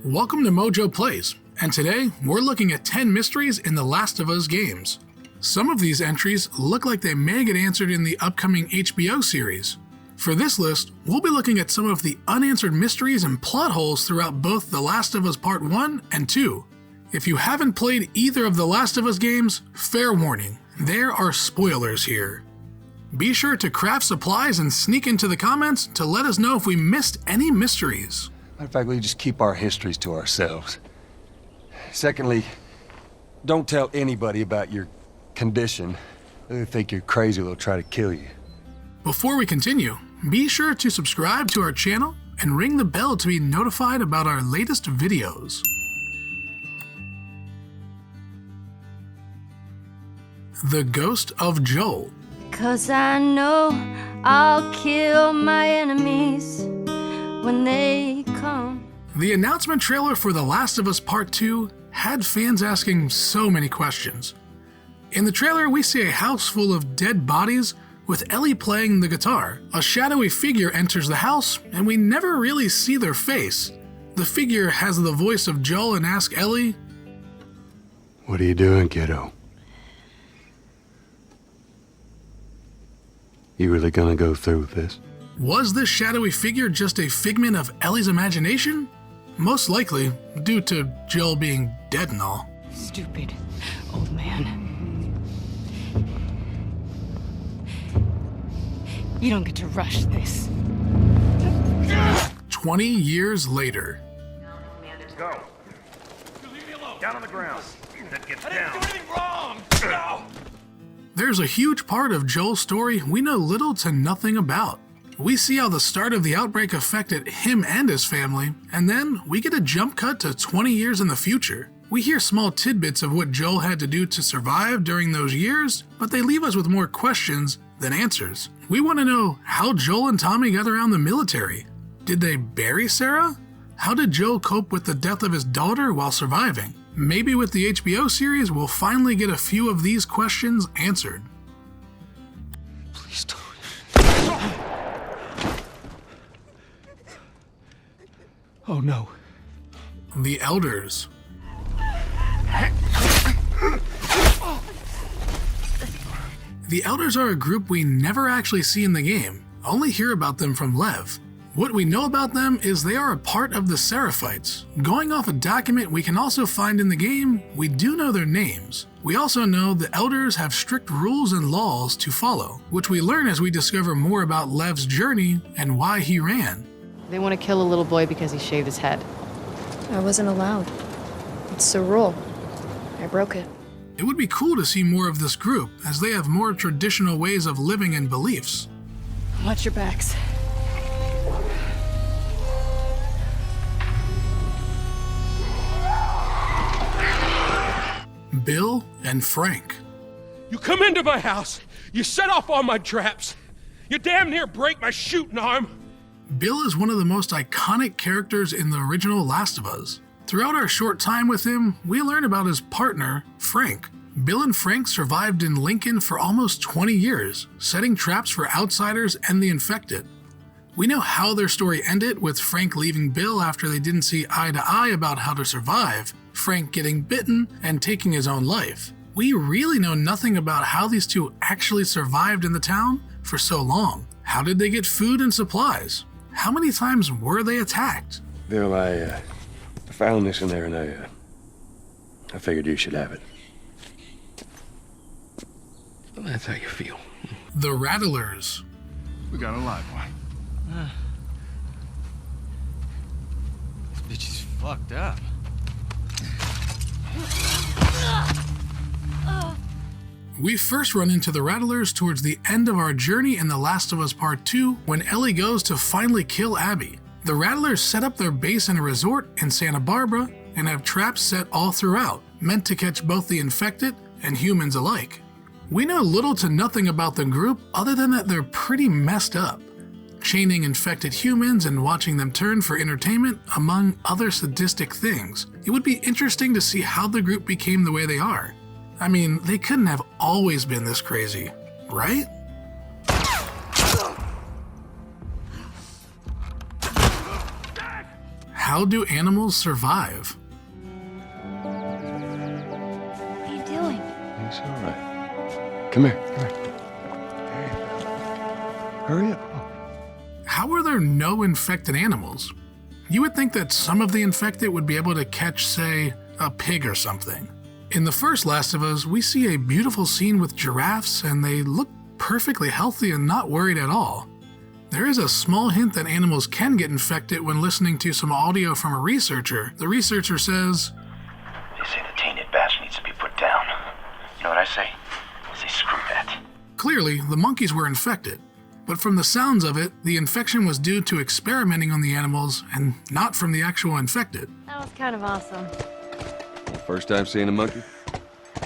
Welcome to Mojo Plays, and today we're looking at 10 mysteries in The Last of Us games. Some of these entries look like they may get answered in the upcoming HBO series. For this list, we'll be looking at some of the unanswered mysteries and plot holes throughout both The Last of Us Part 1 and 2. If you haven't played either of The Last of Us games, fair warning, there are spoilers here. Be sure to craft supplies and sneak into the comments to let us know if we missed any mysteries. Matter of fact, we just keep our histories to ourselves. Secondly, don't tell anybody about your condition. They think you're crazy, they'll try to kill you. Before we continue, be sure to subscribe to our channel and ring the bell to be notified about our latest videos. The Ghost of Joel. 'Cause I know I'll kill my enemies when they come. The announcement trailer for The Last of Us Part 2 had fans asking so many questions. In the trailer, we see a house full of dead bodies with Ellie playing the guitar. A shadowy figure enters the house, and we never really see their face. The figure has the voice of Joel and asks Ellie, What are you doing, kiddo? You really gonna go through with this? was this shadowy figure just a figment of Ellie's imagination? Most likely, due to Joel being dead and all. Stupid old man. You don't get to rush this. 20 years later. Go. Down on the ground. That gets down. wrong! No! There's a huge part of Joel's story we know little to nothing about. We see how the start of the outbreak affected him and his family, and then we get a jump cut to 20 years in the future. We hear small tidbits of what Joel had to do to survive during those years, but they leave us with more questions than answers. We want to know how Joel and Tommy got around the military. Did they bury Sarah? How did Joel cope with the death of his daughter while surviving? Maybe with the HBO series, we'll finally get a few of these questions answered. Please don't. Oh no. The Elders. The Elders are a group we never actually see in the game, only hear about them from Lev. What we know about them is they are a part of the Seraphites. Going off a document we can also find in the game, we do know their names. We also know the Elders have strict rules and laws to follow, which we learn as we discover more about Lev's journey and why he ran. They want to kill a little boy because he shaved his head. I wasn't allowed. It's the rule. I broke it. It would be cool to see more of this group, as they have more traditional ways of living and beliefs. Watch your backs. Bill and Frank. You come into my house, you set off all my traps, you damn near break my shooting arm. Bill is one of the most iconic characters in the original Last of Us. Throughout our short time with him, we learn about his partner, Frank. Bill and Frank survived in Lincoln for almost 20 years, setting traps for outsiders and the infected. We know how their story ended, with Frank leaving Bill after they didn't see eye to eye about how to survive, Frank getting bitten and taking his own life. We really know nothing about how these two actually survived in the town for so long. How did they get food and supplies? How many times were they attacked? Bill, I found this in there and I figured you should have it. Well, that's how you feel. The Rattlers. We got a live one. This bitch is fucked up. We first run into the Rattlers towards the end of our journey in The Last of Us Part 2 when Ellie goes to finally kill Abby. The Rattlers set up their base in a resort in Santa Barbara and have traps set all throughout, meant to catch both the infected and humans alike. We know little to nothing about the group other than that they're pretty messed up, chaining infected humans and watching them turn for entertainment, among other sadistic things. It would be interesting to see how the group became the way they are. I mean, they couldn't have always been this crazy, right? how do animals survive? What are you doing? It's all right. Come here. Hurry up. How are there no infected animals? You would think that some of the infected would be able to catch, say, a pig or something. In the first Last of Us, we see a beautiful scene with giraffes, and they look perfectly healthy and not worried at all. There is a small hint that animals can get infected when listening to some audio from a researcher. The researcher says, They say the tainted batch needs to be put down. You know what I say? I say screw that. Clearly, the monkeys were infected. But from the sounds of it, the infection was due to experimenting on the animals and not from the actual infected. That was kind of awesome. First time seeing a monkey?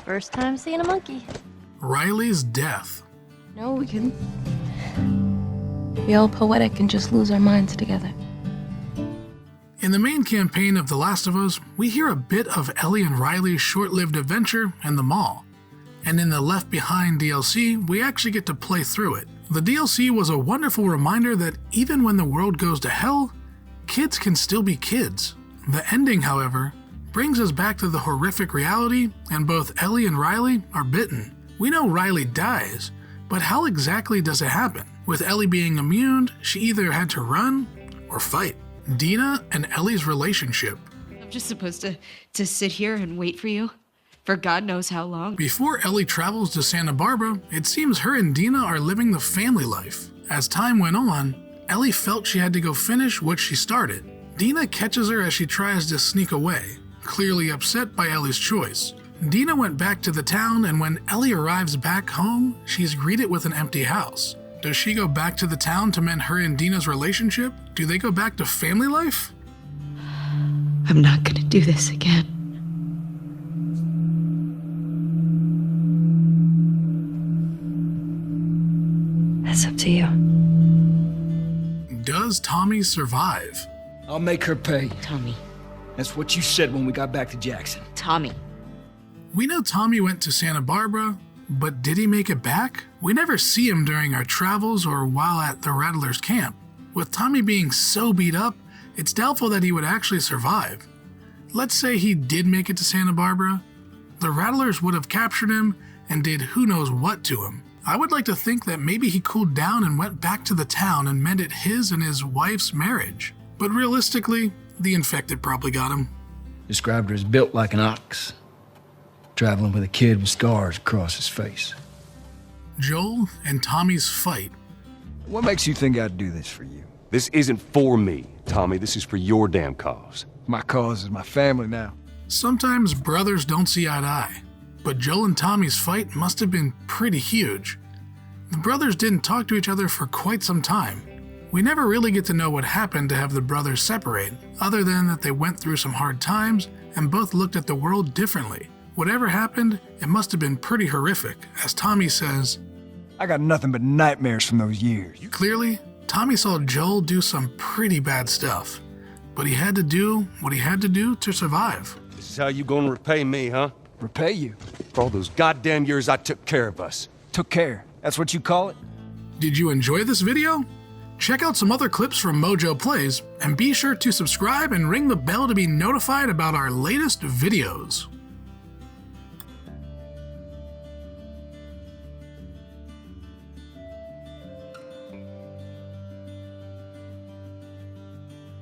First time seeing a monkey. Riley's death. No, we can be all poetic and just lose our minds together. In the main campaign of The Last of Us, we hear a bit of Ellie and Riley's short-lived adventure in the mall. And in the Left Behind DLC, we actually get to play through it. The DLC was a wonderful reminder that even when the world goes to hell, kids can still be kids. The ending, however, brings us back to the horrific reality, and both Ellie and Riley are bitten. We know Riley dies, but how exactly does it happen? With Ellie being immune, she either had to run or fight. Dina and Ellie's relationship. I'm just supposed to sit here and wait for you for God knows how long. Before Ellie travels to Santa Barbara, it seems her and Dina are living the family life. As time went on, Ellie felt she had to go finish what she started. Dina catches her as she tries to sneak away, clearly upset by Ellie's choice. Dina went back to the town, and when Ellie arrives back home, she's greeted with an empty house. Does she go back to the town to mend her and Dina's relationship? Do they go back to family life? I'm not gonna do this again. That's up to you. Does Tommy survive? I'll make her pay. Tommy. That's what you said when we got back to Jackson. Tommy. We know Tommy went to Santa Barbara, but did he make it back? We never see him during our travels or while at the Rattlers camp. With Tommy being so beat up, it's doubtful that he would actually survive. Let's say he did make it to Santa Barbara. The Rattlers would have captured him and did who knows what to him. I would like to think that maybe he cooled down and went back to the town and mended his and his wife's marriage. But realistically, the infected probably got him. Described her as built like an ox, traveling with a kid with scars across his face. Joel and Tommy's fight. What makes you think I'd do this for you? This isn't for me, Tommy. This is for your damn cause. My cause is my family now. Sometimes brothers don't see eye to eye, but Joel and Tommy's fight must have been pretty huge. The brothers didn't talk to each other for quite some time. We never really get to know what happened to have the brothers separate, other than that they went through some hard times and both looked at the world differently. Whatever happened, it must have been pretty horrific, as Tommy says, I got nothing but nightmares from those years. Clearly, Tommy saw Joel do some pretty bad stuff, but he had to do what he had to do to survive. This is how you gonna repay me, huh? Repay you? For all those goddamn years I took care of us. Took care. That's what you call it? Did you enjoy this video? Check out some other clips from Mojo Plays, and be sure to subscribe and ring the bell to be notified about our latest videos.